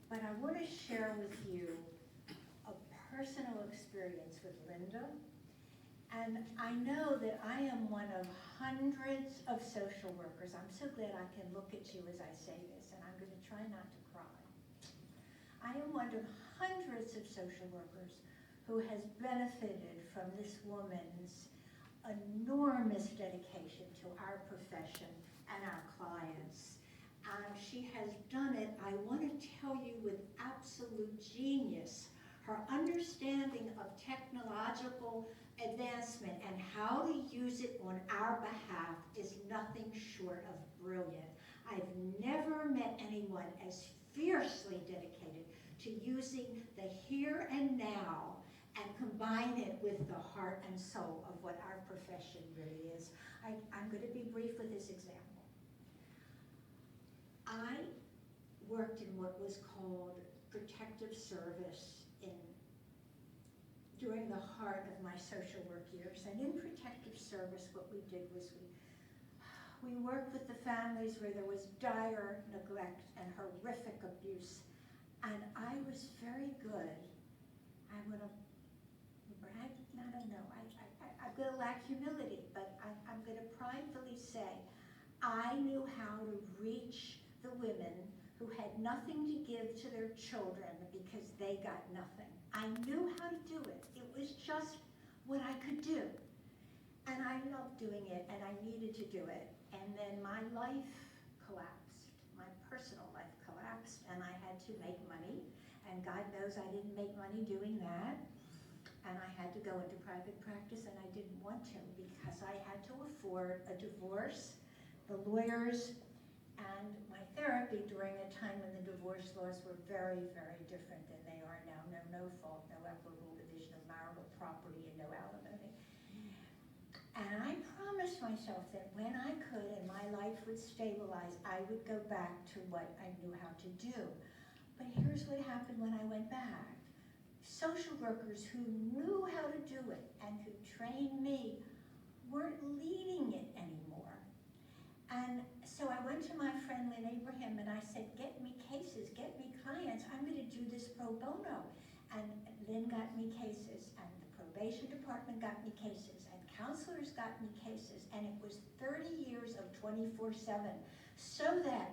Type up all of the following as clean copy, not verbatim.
but I want to share with you a personal experience with Linda. And I know that I am one of hundreds of social workers. I'm so glad I can look at you as I say this, and I'm going to try not to cry. I am one of hundreds of social workers who has benefited from this woman's enormous dedication to our profession and our clients. She has done it, I want to tell you, with absolute genius. Her understanding of technological advancement and how to use it on our behalf is nothing short of brilliant. I've never met anyone as fiercely dedicated to using the here and now and combine it with the heart and soul of what our profession really is. I'm going to be brief with this example. I worked in what was called protective service during the heart of my social work years. And in protective service, what we did was we worked with the families where there was dire neglect and horrific abuse. And I was very good. I'm going to brag, I don't know, I'm going to lack humility, but I'm going to pridefully say I knew how to reach the women who had nothing to give to their children because they got nothing. I knew how to do it. It was just what I could do. And I loved doing it, and I needed to do it. And then my life collapsed. My personal life collapsed, and I had to make money. And God knows I didn't make money doing that. And I had to go into private practice, and I didn't want to because I had to afford a divorce, the lawyers, and my therapy during a time when the divorce laws were very, very different than they are now. No fault, no equitable division of marital property, and no alimony. And I promised myself that when I could and my life would stabilize, I would go back to what I knew how to do. But here's what happened when I went back. Social workers who knew how to do it and who trained me weren't leading it anymore. And so I went to my friend Lynn Abraham and I said, get me cases, get me clients, I'm going to do this pro bono. And Lynn got me cases, and the probation department got me cases, and counselors got me cases, and it was 30 years of 24/7, so that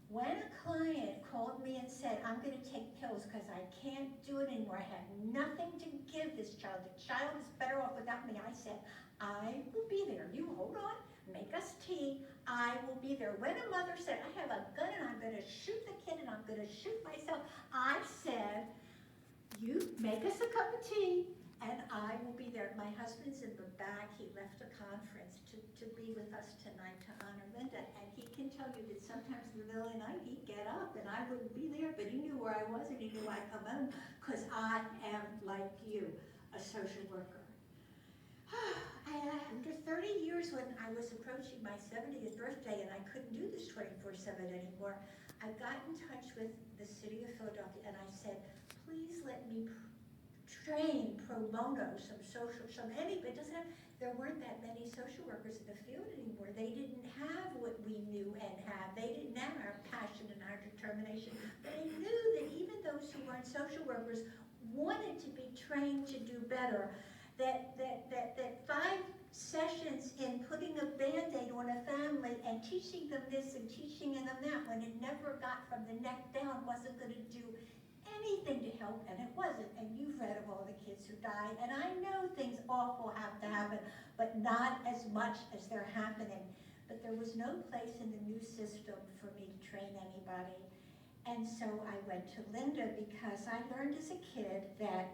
when a client called me and said, I'm going to take pills because I can't do it anymore, I have nothing to give this child, the child is better off without me, I said, I will be there. You hold on, make us tea, I will be there. When a mother said, I have a gun and I'm going to shoot the kid and I'm going to shoot myself, I said, you make us a cup of tea and I will be there. My husband's in the back. He left a conference to be with us tonight to honor Linda. And he can tell you that sometimes in the middle of the night he'd get up and I wouldn't be there, but he knew where I was and he knew I'd come home because I am like you, a social worker. After 30 years, when I was approaching my 70th birthday and I couldn't do this 24/7 anymore, I got in touch with the city of Philadelphia and I said, please let me train pro bono, there weren't that many social workers in the field anymore. They didn't have what we knew and have. They didn't have our passion and our determination. But I knew that even those who weren't social workers wanted to be trained to do better. That 5 sessions in putting a Band-Aid on a family and teaching them this and teaching them that when it never got from the neck down wasn't going to do anything to help, and it wasn't. And you've read of all the kids who died, and I know things awful have to happen, but not as much as they're happening. But there was no place in the new system for me to train anybody. And so I went to Linda because I learned as a kid that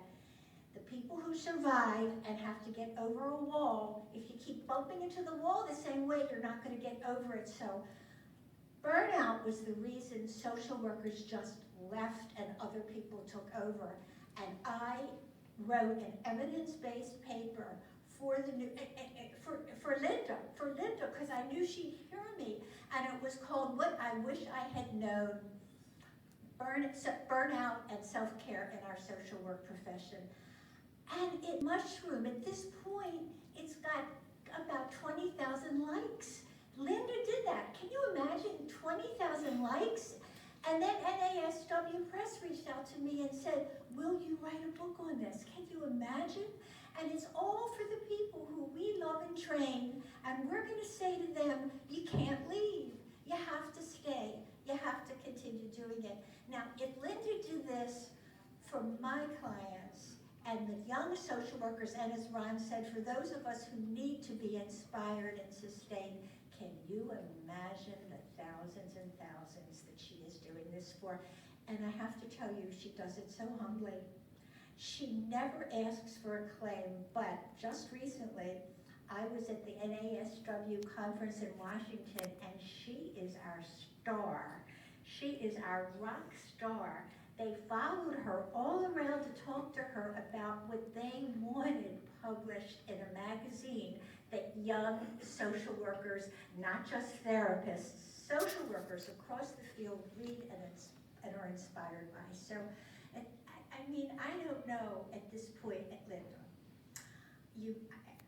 the people who survive and have to get over a wall, if you keep bumping into the wall the same way, you're not going to get over it. So burnout was the reason social workers just left and other people took over. And I wrote an evidence-based paper for the new, for Linda, because I knew she'd hear me. And it was called What I Wish I Had Known, Burnout and Self-Care in Our Social Work Profession. And it mushroomed. At this point, it's got about 20,000 likes. Linda did that. Can you imagine 20,000 likes? And then NASW NASW Press reached out to me and said, will you write a book on this? Can you imagine? And it's all for the people who we love and train, and we're going to say to them, you can't leave. You have to stay. You have to continue doing it. Now, if Linda did this for my clients and the young social workers, and as Ron said, for those of us who need to be inspired and sustained, can you imagine the thousands and thousands that she is doing this for? And I have to tell you, she does it so humbly. She never asks for acclaim, but just recently, I was at the NASW conference in Washington, and she is our star. She is our rock star. They followed her all around to talk to her about what they wanted published in a magazine that young social workers, not just therapists, social workers across the field read and are inspired by. So, I mean, I don't know at this point, Linda,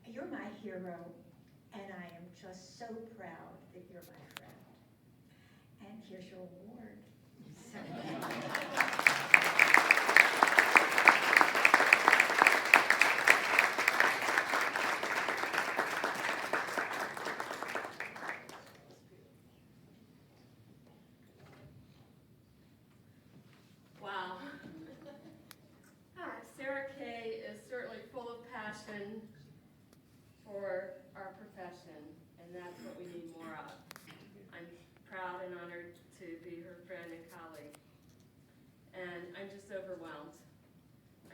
you're my hero, and I am just so proud that you're my friend. And here's your award. So, wow. SaraKay is certainly full of passion for our profession, and that's what we need more of. I'm proud and honored to be her friend and colleague, and I'm just overwhelmed.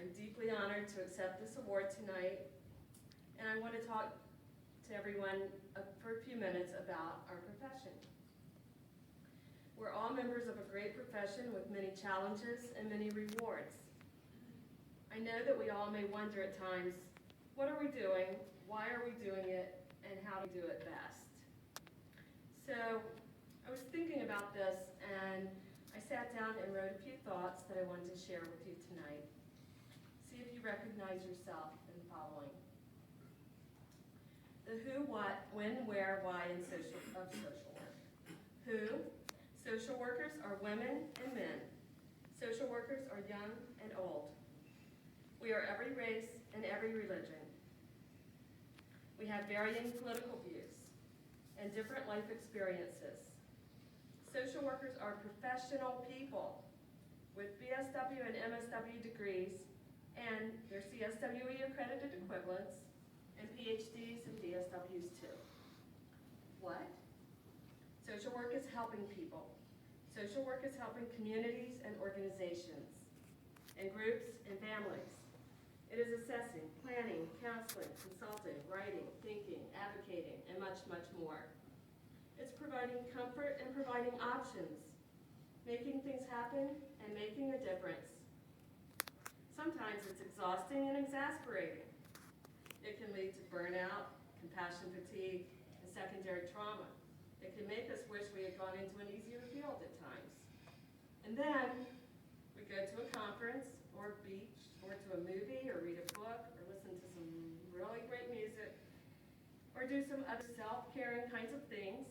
I'm deeply honored to accept this award tonight, and I want to talk to everyone for a few minutes about our profession. We're all members of a great profession with many challenges and many rewards. I know that we all may wonder at times, what are we doing, why are we doing it, and how to do it best? So I was thinking about this, and I sat down and wrote a few thoughts that I wanted to share with you tonight. See if you recognize yourself in the following. The who, what, when, where, why of social work. Who? Social workers are women and men. Social workers are young and old. We are every race and every religion. We have varying political views and different life experiences. Social workers are professional people with BSW and MSW degrees and their CSWE accredited equivalents and PhDs and DSWs too. What? Social work is helping people. Social work is helping communities and organizations and groups and families. It is assessing, planning, counseling, consulting, writing, thinking, advocating, and much, much more. It's providing comfort and providing options, making things happen and making a difference. Sometimes it's exhausting and exasperating. It can lead to burnout, compassion fatigue, and secondary trauma. It can make us wish we had gone into an easier field at times. And then we go to a conference or a beach or to a movie or read a book or listen to some really great music or do some other self-caring kinds of things,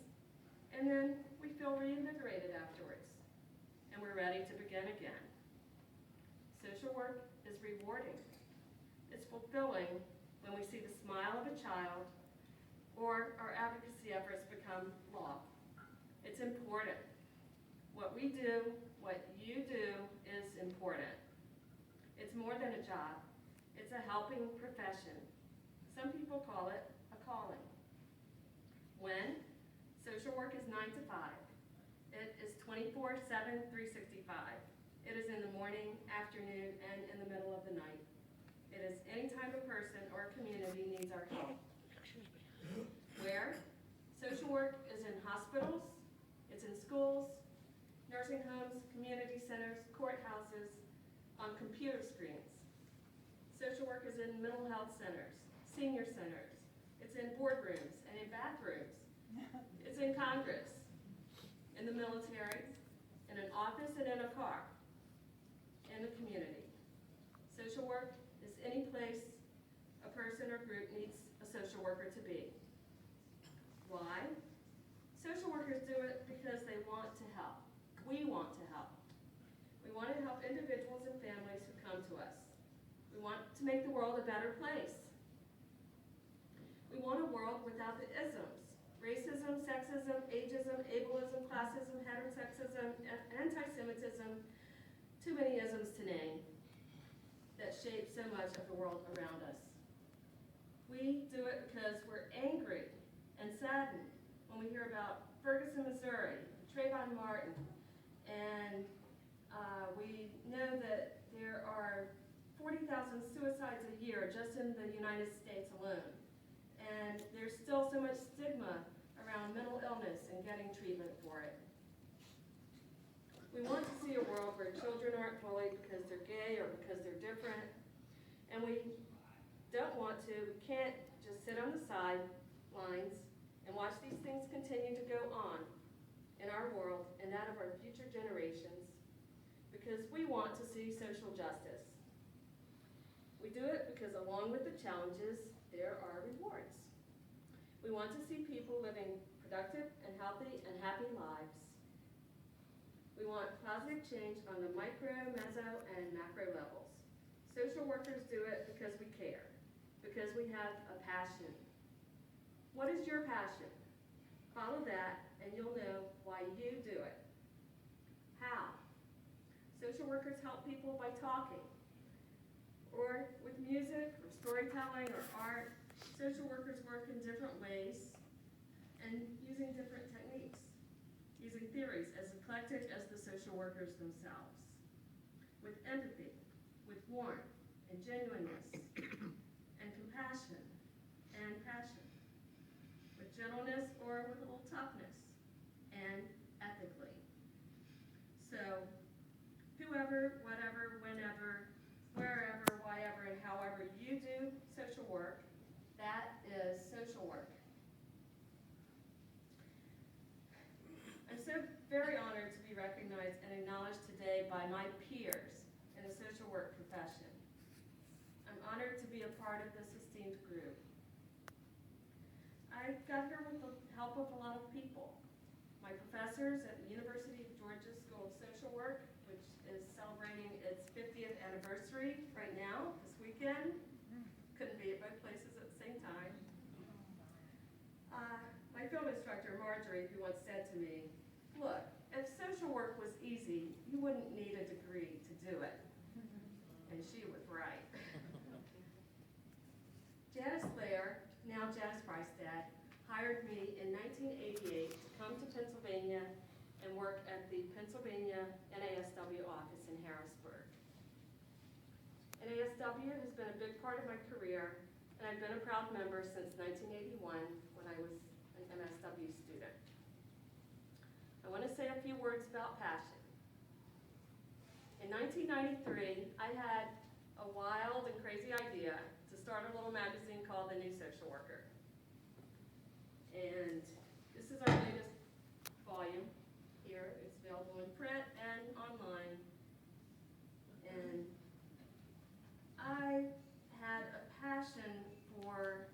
and then we feel reinvigorated afterwards and we're ready to begin again. Social work is rewarding. It's fulfilling when we see the smile of a child or our advocacy efforts become law. It's important. What we do, what you do, is important. It's more than a job. It's a helping profession. Some people call it a calling. When? Social work is 9 to 5. It is 24/7, 365. It is in the morning, afternoon, and in the middle of the night. It is any time a person or a community needs our help. Where? Social work is in hospitals, it's in schools, nursing homes, community centers, courthouses, on computer screens. Social work is in mental health centers, senior centers. It's in boardrooms and in bathrooms. It's in Congress, in the military, in an office and in a car, in the community. Social work is any place a person or group needs a social worker to be. Why? Social workers do it because they want to help. We want to help. We want to make the world a better place. We want a world without the isms: racism, sexism, ageism, ableism, classism, heterosexism, anti-Semitism, too many isms to name, that shape so much of the world around us. We do it because we're angry and saddened when we hear about Ferguson, Missouri, Trayvon Martin, and we know that there are 40,000 suicides a year just in the United States alone. And there's still so much stigma around mental illness and getting treatment for it. We want to see a world where children aren't bullied because they're gay or because they're different. And we can't just sit on the sidelines and watch these things continue to go on in our world and that of our future generations, because we want to see social justice. We do it because along with the challenges, there are rewards. We want to see people living productive and healthy and happy lives. We want positive change on the micro, meso, and macro levels. Social workers do it because we care, because we have a passion. What is your passion? Follow that and you'll know why you do it. How? Social workers help people by talking, or with music, or storytelling, or art. Social workers work in different ways and using different techniques, using theories as eclectic as the social workers themselves, with empathy, with warmth and genuineness, and compassion and passion, with gentleness or with a little toughness, and ethically. So, whoever, whatever, whenever, wherever, whyever, and however you do social work, that is social work. I'm so very honored to be recognized and acknowledged today by my peers in the social work profession. I'm honored to be a part of this esteemed group. I got here with the help of a lot of people. My professors at the University of Georgia School of Social Work, which is celebrating its 50th anniversary right now, this weekend. Couldn't be at both places at the same time. My film instructor, Marjorie, who once said to me, "Look, if social work was easy, you wouldn't need a degree to do it." And she was right. Janice Blair, now Janice Freistad, hired me in 1988 to come to Pennsylvania and work at the Pennsylvania NASW office in Harrisburg. NASW has been a big part of my career, and I've been a proud member since 1981 when I was an MSW student. I want to say a few words about passion. In 1993, I had a wild and crazy idea to start a little magazine called The New Social Worker. And this is our latest volume here. It's available in print and online. And I had a passion for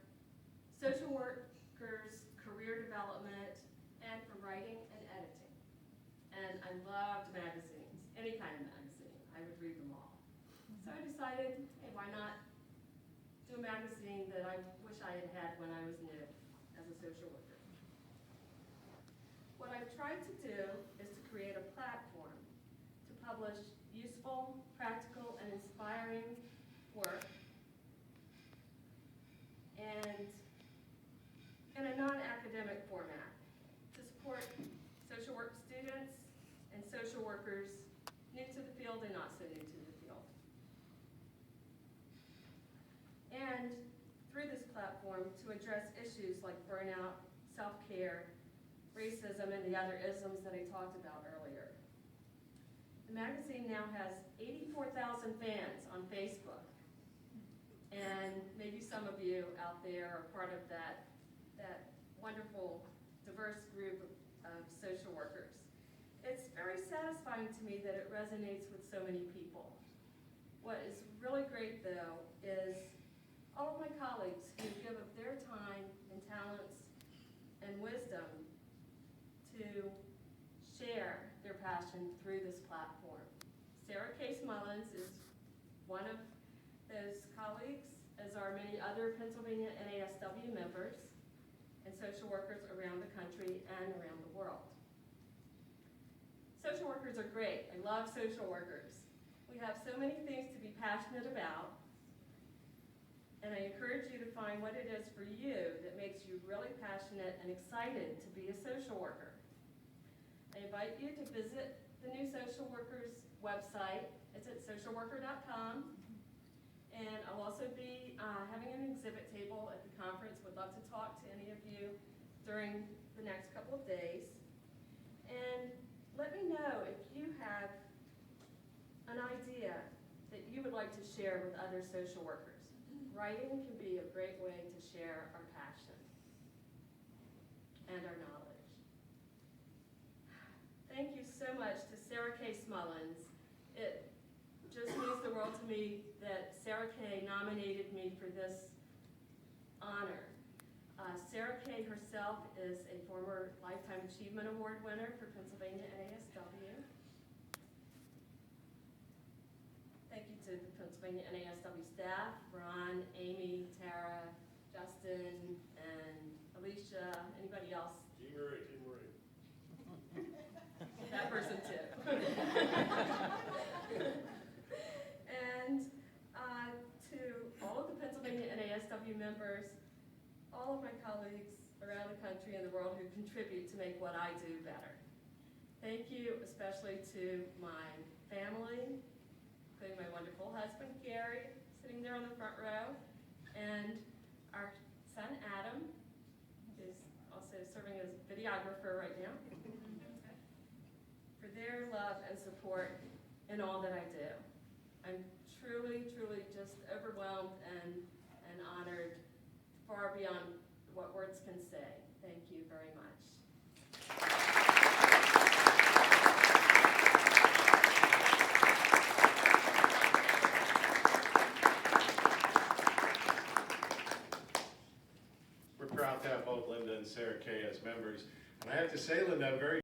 social workers' career development and for writing and editing. And I loved magazines, any kind of magazine. I would read them all. So I decided, hey, why not do a magazine that I wish I had had when I was new as a social worker. What I've tried to do is to create a platform to publish useful, practical, and inspiring work, and in a non-academic format to support social work students and social workers new to the field and not so new to the field. And through this platform to address issues like burnout, self-care, racism, and the other isms that I talked about earlier. The magazine now has 84,000 fans on Facebook. And maybe some of you out there are part of that wonderful, diverse group of social workers. It's very satisfying to me that it resonates with so many people. What is really great, though, is all of my colleagues who give of their time and talents and wisdom to share their passion through this platform. SaraKay Smullens is one of those colleagues as are many other Pennsylvania NASW members and social workers around the country and around the world. Social workers are great. I love social workers. We have so many things to be passionate about, and I encourage you to find what it is for you that makes you really passionate and excited to be a social worker. I invite you to visit the new social workers website. It's at socialworker.com. And I'll also be having an exhibit table at the conference. Would love to talk to any of you during the next couple of days. And let me know if you have an idea that you would like to share with other social workers. Writing can be a great way to share our passion and our knowledge. Thank you so much to SaraKay Smullens. It just means the world to me that SaraKay nominated me for this honor. SaraKay herself is a former Lifetime Achievement Award winner for Pennsylvania NASW. Thank you to the Pennsylvania NASW staff, Ron, Amy, Tara, Justin, and Alicia, anybody else? Jean Marie. That person too. And to all of the Pennsylvania NASW members, all of my colleagues around the country and the world who contribute to make what I do better. Thank you especially to my family, including my wonderful husband, Gary, sitting there on the front row, and our son, Adam, who's also serving as videographer right now, for their love and support in all that I do. I'm truly, truly just overwhelmed and honored, far beyond what words can say. Thank you very much. We're proud to have both Linda and SaraKay as members. And I have to say, Linda, I'm very